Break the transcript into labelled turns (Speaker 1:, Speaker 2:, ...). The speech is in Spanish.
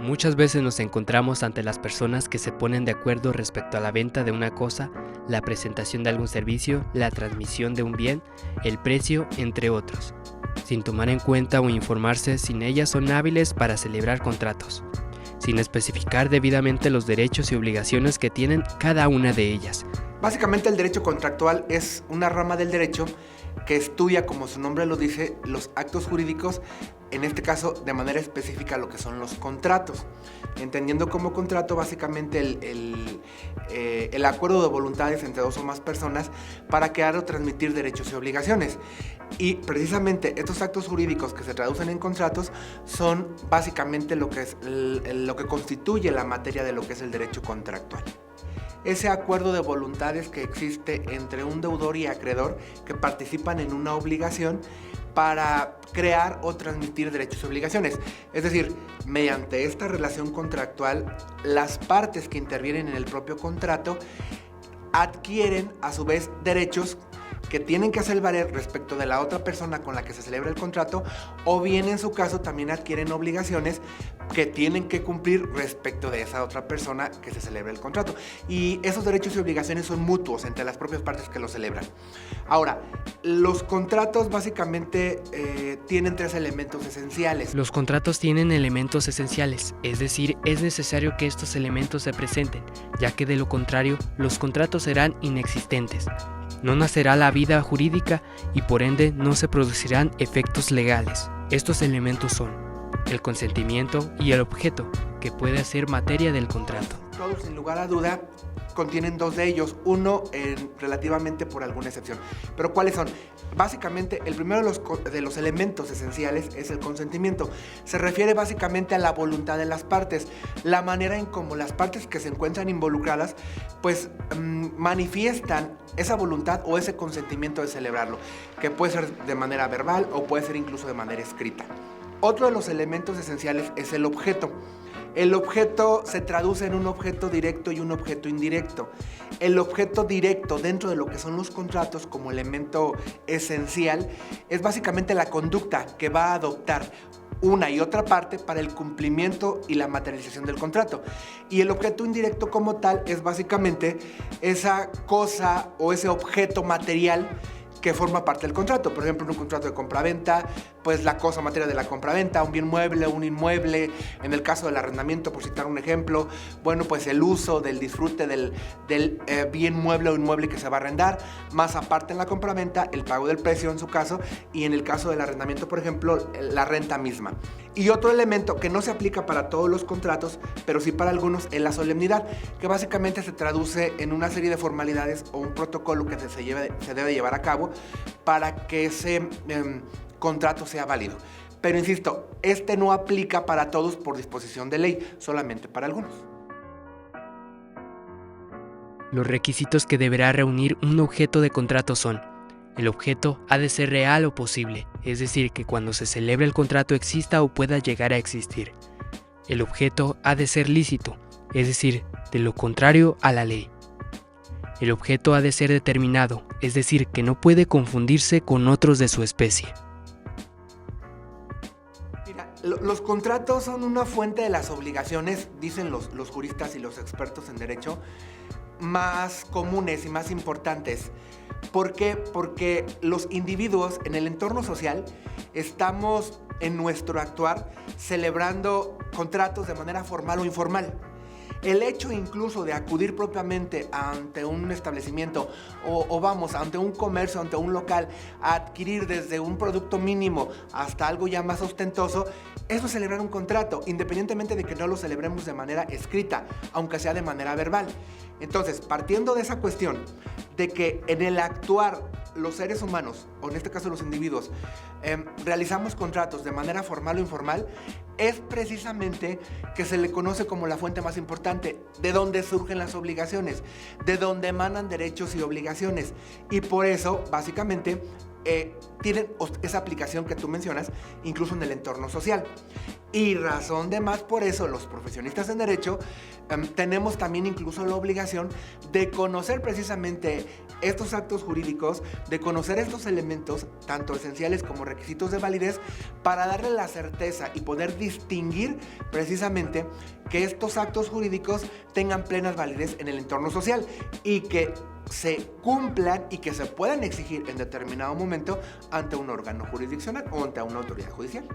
Speaker 1: Muchas veces nos encontramos ante las personas que se ponen de acuerdo respecto a la venta de una cosa, la presentación de algún servicio, la transmisión de un bien, el precio, entre otros, sin tomar en cuenta o informarse si ellas son hábiles para celebrar contratos, sin especificar debidamente los derechos y obligaciones que tienen cada una de ellas.
Speaker 2: Básicamente el derecho contractual es una rama del derecho que estudia, como su nombre lo dice, los actos jurídicos, en este caso de manera específica lo que son los contratos. Entendiendo como contrato básicamente el acuerdo de voluntades entre dos o más personas para crear o transmitir derechos y obligaciones. Y precisamente estos actos jurídicos que se traducen en contratos son básicamente lo que constituye la materia de lo que es el derecho contractual. Ese acuerdo de voluntades que existe entre un deudor y acreedor que participan en una obligación para crear o transmitir derechos y obligaciones. Es decir, mediante esta relación contractual, las partes que intervienen en el propio contrato adquieren a su vez derechos que tienen que hacer valer respecto de la otra persona con la que se celebra el contrato, o bien en su caso también adquieren obligaciones que tienen que cumplir respecto de esa otra persona que se celebra el contrato. Y esos derechos y obligaciones son mutuos entre las propias partes que lo celebran. Ahora, los contratos básicamente tienen tres elementos esenciales.
Speaker 1: Los contratos tienen elementos esenciales, es decir, es necesario que estos elementos se presenten, ya que de lo contrario, los contratos serán inexistentes. No nacerá la vida jurídica y por ende no se producirán efectos legales. Estos elementos son el consentimiento y el objeto, que puede ser materia del contrato.
Speaker 2: Todos, sin lugar a duda, contienen dos de ellos, uno relativamente por alguna excepción. Pero ¿cuáles son? Básicamente, el primero de los elementos esenciales es el consentimiento. Se refiere básicamente a la voluntad de las partes, la manera en cómo las partes que se encuentran involucradas pues manifiestan esa voluntad o ese consentimiento de celebrarlo, que puede ser de manera verbal o puede ser incluso de manera escrita. Otro de los elementos esenciales es el objeto. El objeto se traduce en un objeto directo y un objeto indirecto. El objeto directo dentro de lo que son los contratos como elemento esencial es básicamente la conducta que va a adoptar una y otra parte para el cumplimiento y la materialización del contrato. Y el objeto indirecto como tal es básicamente esa cosa o ese objeto material que forma parte del contrato. Por ejemplo, en un contrato de compraventa, pues la cosa materia de la compraventa, un bien mueble, un inmueble. En el caso del arrendamiento, por citar un ejemplo, bueno, pues el uso del disfrute del bien mueble o inmueble que se va a arrendar, más aparte en la compraventa, el pago del precio en su caso, y en el caso del arrendamiento, por ejemplo, la renta misma. Y otro elemento que no se aplica para todos los contratos, pero sí para algunos, es la solemnidad, que básicamente se traduce en una serie de formalidades o un protocolo que se debe llevar a cabo para que ese contrato sea válido. Pero insisto, este no aplica para todos por disposición de ley, solamente para algunos.
Speaker 1: Los requisitos que deberá reunir un objeto de contrato son: el objeto ha de ser real o posible, es decir, que cuando se celebre el contrato exista o pueda llegar a existir. El objeto ha de ser lícito, es decir, de lo contrario a la ley. El objeto ha de ser determinado, es decir, que no puede confundirse con otros de su especie.
Speaker 2: Mira, los contratos son una fuente de las obligaciones, dicen los juristas y los expertos en derecho, más comunes y más importantes. ¿Por qué? Porque los individuos en el entorno social estamos en nuestro actuar celebrando contratos de manera formal o informal. El hecho incluso de acudir propiamente ante un establecimiento o ante un comercio, ante un local, a adquirir desde un producto mínimo hasta algo ya más ostentoso, eso es celebrar un contrato, independientemente de que no lo celebremos de manera escrita, aunque sea de manera verbal. Entonces, partiendo de esa cuestión, de que en el actuar los seres humanos, o en este caso los individuos, realizamos contratos de manera formal o informal, es precisamente que se le conoce como la fuente más importante, de donde surgen las obligaciones, de donde emanan derechos y obligaciones. Y por eso, básicamente, tienen esa aplicación que tú mencionas, incluso en el entorno social. Y razón de más por eso, los profesionistas en derecho tenemos también incluso la obligación de conocer precisamente estos actos jurídicos, de conocer estos elementos, tanto esenciales como requisitos de validez, para darle la certeza y poder distinguir precisamente que estos actos jurídicos tengan plenas validez en el entorno social y que se cumplan y que se puedan exigir en determinado momento ante un órgano jurisdiccional o ante una autoridad judicial.